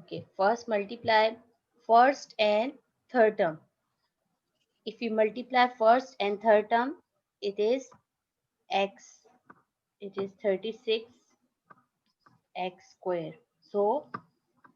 Okay, first multiply first and third term. If you multiply first and third term, it is x, it is 36 x square. So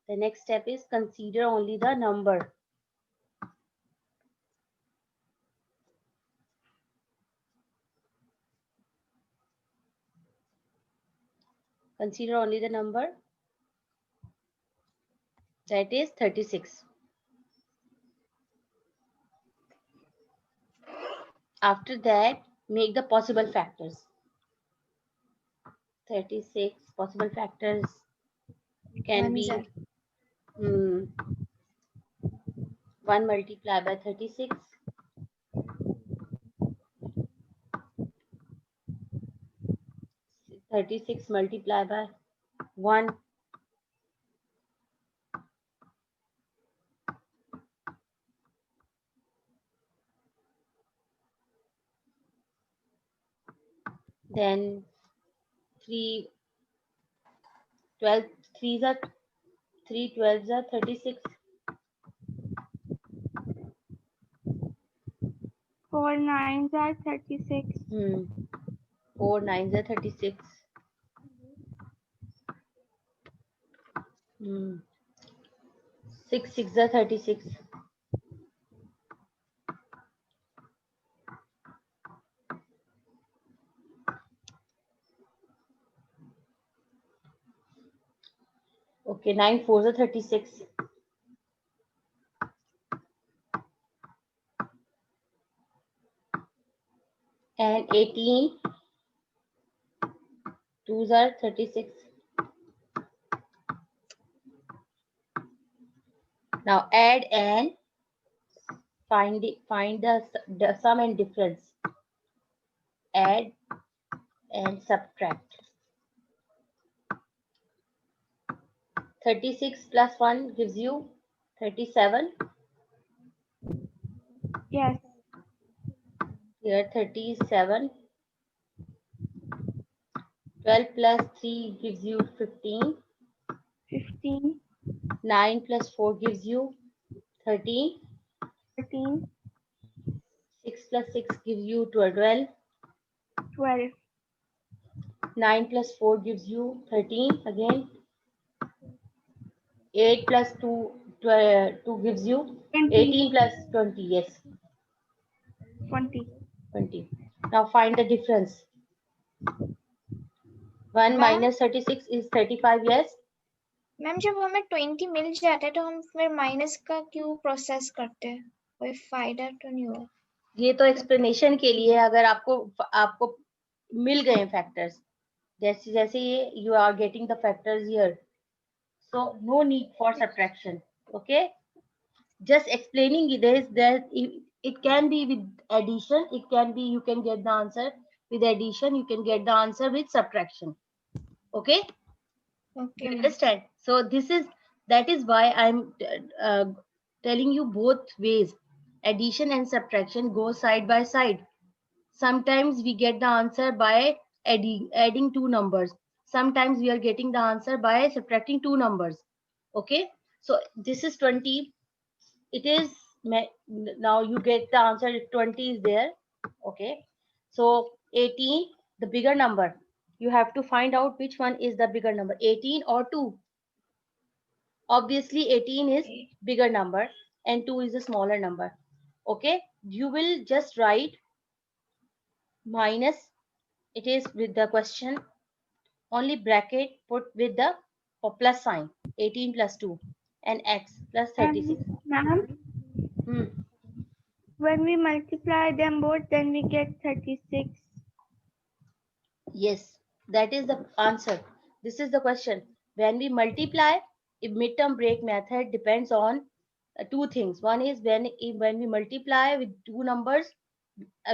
the next step is consider only the number. Consider only the number, that is 36. After that, make the possible factors. 36 possible factors can be 1 multiplied by 36, 36 multiplied by 1, then 3 12 3s are 3 12s are 36, 4 9s are 36. 4 9s are 36, 6 6 are 36, okay, 9 4s are 36, and 18 2s are 36. Now add and find the sum and difference. Add and subtract. 36 plus 1 gives you 37. Yes. Here 37. 12 plus 3 gives you 15. 15. 9 plus 4 gives you 13. 13. 6 plus 6 gives you 12. 12. 9 plus 4 gives you 13 again. 8 plus 2, 2 gives you 20. 18 plus 20, yes, 20. 20. Now find the difference. 1 ma'am minus 36 is 35, yes. Ma'am जब हमें 20 मिल जाता है तो हम फिर minus का क्यों process करते हैं? कोई फायदा तो नहीं हुआ? ये तो एक्सप्लेनेशन के लिए, अगर आपको आपको मिल गए फैक्टर्स, जैसे जैसे ये you are getting the factors here, so no need for subtraction. Okay, just explaining it is that it can be with addition, it can be you can get the answer with addition, you can get the answer with subtraction. Okay, Okay, you understand? So this is, that is why I'm telling you both ways. Addition and subtraction go side by side. Sometimes we get the answer by adding two numbers. Sometimes we are getting the answer by subtracting two numbers. Okay, so this is 20. It is, now you get the answer, 20 is there. Okay, so 18, the bigger number, you have to find out which one is the bigger number, 18 or 2. Obviously 18 is bigger number and 2 is a smaller number. Okay, you will just write minus, it is with the question, only bracket put with the plus sign, 18 plus 2 and x plus 36. Ma'am, when we multiply them both, then we get 36. Yes, that is the answer. This is the question. When we multiply, if midterm break method depends on two things. One is when we multiply with two numbers,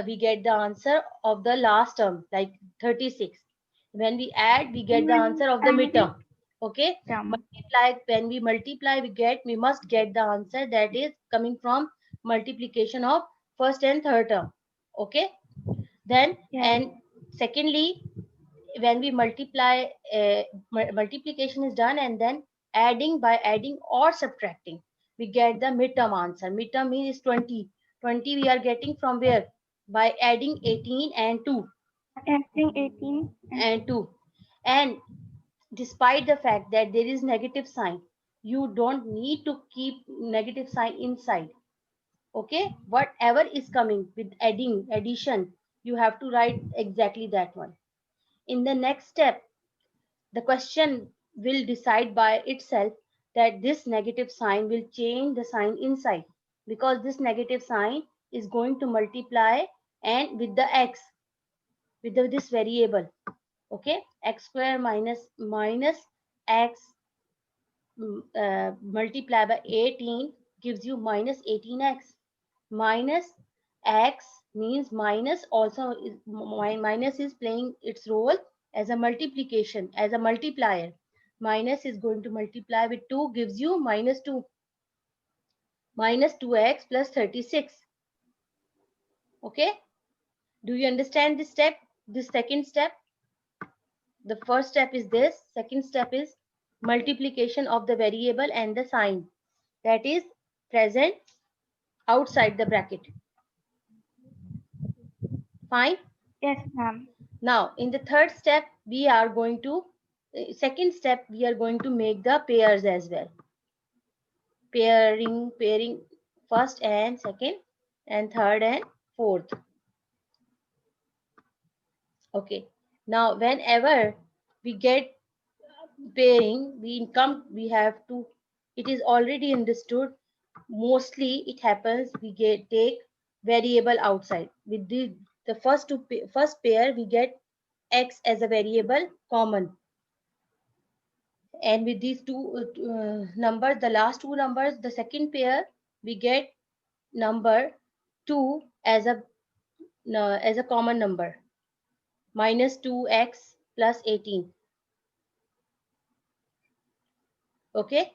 we get the answer of the last term, like 36. When we add, we get the answer of the midterm. Okay, multiply, when we multiply, we must get the answer that is coming from multiplication of first and third term. Okay, then and secondly, when we multiply, multiplication is done, and then Adding, by adding or subtracting, we get the midterm answer. Midterm means 20. 20 we are getting from where? By adding 18 and 2. Adding 18 And 2. And despite the fact that there is negative sign, you don't need to keep negative sign inside. Okay, whatever is coming with adding, addition, you have to write exactly that one. In the next step, the question will decide by itself that this negative sign will change the sign inside, because this negative sign is going to multiply and with the x, with this variable. Okay, x square minus x multiply by 18 gives you minus 18x. Minus x means minus also is, minus is playing its role as a multiplication, as a multiplier. Minus is going to multiply with 2, gives you minus 2. Minus 2x plus 36. Okay, do you understand this step, this second step? The first step is this, second step is multiplication of the variable and the sign that is present outside the bracket. Fine. Yes, ma'am. Now in the third step we are going to, second step we are going to make the pairs as well. Pairing first and second and third and fourth. Okay, now whenever we get pairing, we have to, it is already understood, mostly it happens we take variable outside. With the first pair we get x as a variable common, and with these two numbers, the last two numbers, the second pair we get number 2 as a common number, minus 2x plus 18. Okay,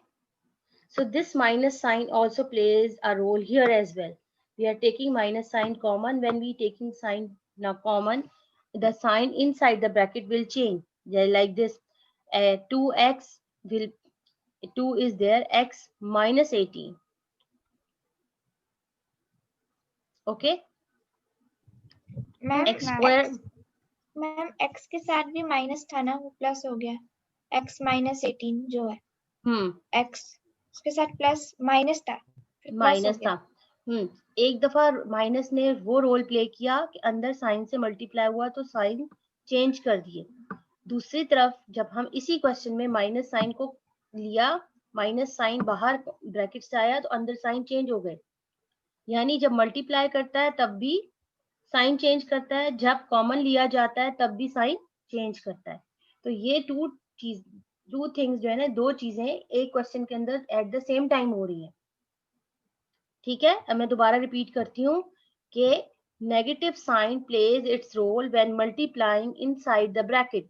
so this minus sign also plays a role here as well. We are taking minus sign common. When we taking sign now common, the sign inside the bracket will change. Like this, 2x will, 2 is there, x minus 18. Okay, ma'am x square, ma'am x के साथ भी minus था ना, वो plus हो गया, x minus 18 जो है, x उसके साथ प्लस माइनस था, फिर प्लस हो माइनस गया। था। एक दफा माइनस ने वो रोल प्ले किया कि अंदर साइन से मल्टीप्लाई हुआ तो साइन चेंज कर दिए। दूसरी तरफ जब हम इसी क्वेश्चन में माइनस साइन को लिया, माइनस साइन बाहर ब्रैकेट से आया तो अंदर साइन चेंज हो गए। यानी जब मल्टीप्लाई करता है तब भी साइन चेंज करता है, जब कॉमन लिया जाता है तब भी साइन चेंज करता है। तो ये टू थिंग्स जो है ना, दो चीजें एक क्वेश्चन के अंदर एट द सेम टाइम हो रही है। ठीक है, अब मैं दोबारा रिपीट करती हूँ कि negative sign plays its role when multiplying inside the bracket,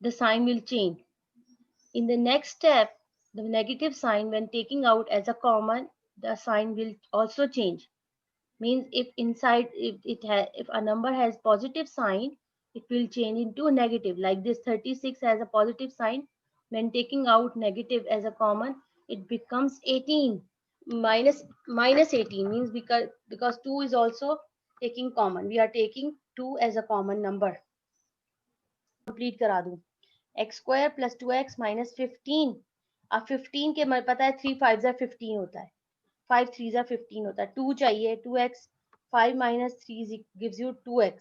the sign will change. In the next step, the negative sign when taking out as a common, the sign will also change. Means if inside, if a number has positive sign, it will change into negative. Like this 36 has a positive sign. When taking out negative as a common, it becomes 18. Minus 18 means because 2 is also taking common. We are taking 2 as a common number. Complete करा दूं, x square plus 2x minus 15. अब 15 के पता है 3 5 15 होता है, 5 3 15 होता है। 2 चाहिए, 2x, 5 minus 3 gives you 2x,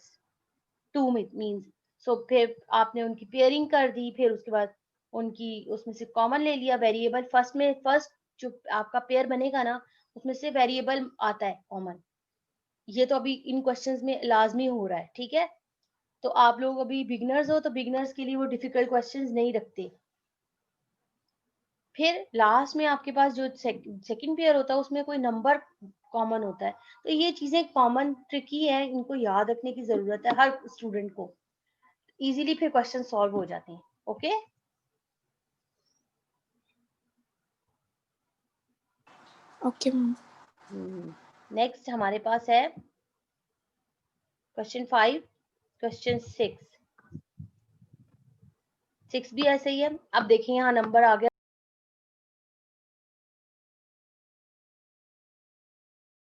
2 means, so फिर आपने उनकी पेयरिंग कर दी, फिर उसके बाद उनकी उसमें से कॉमन ले लिया वेरिएबल। फर्स्ट जो आपका पेयर बनेगा ना, उसमें से वेरिएबल आता है कॉमन। ये तो अभी इन क्वेश्चंस में लाजमी हो रहा है। ठीक है, तो आप लोग अभी बिगनर्स हो तो बिगनर्स के लिए वो डिफिकल्ट क्वेश्चंस नहीं रखते। फिर लास्ट में आपके पास जो सेकंड पेयर होता है उसमें कोई नंबर कॉमन होता है। तो ये चीजें कॉमन ट्रिकी है, इनको याद रखने की जरूरत है हर स्टूडेंट को, इजीली फिर क्वेश्चन सॉल्व हो जाते हैं। Okay, okay ma'am. नेक्स्ट हमारे पास है क्वेश्चन 5, क्वेश्चन 6। 6 भी ऐसे ही है। अब देखिए यहाँ नंबर आ गया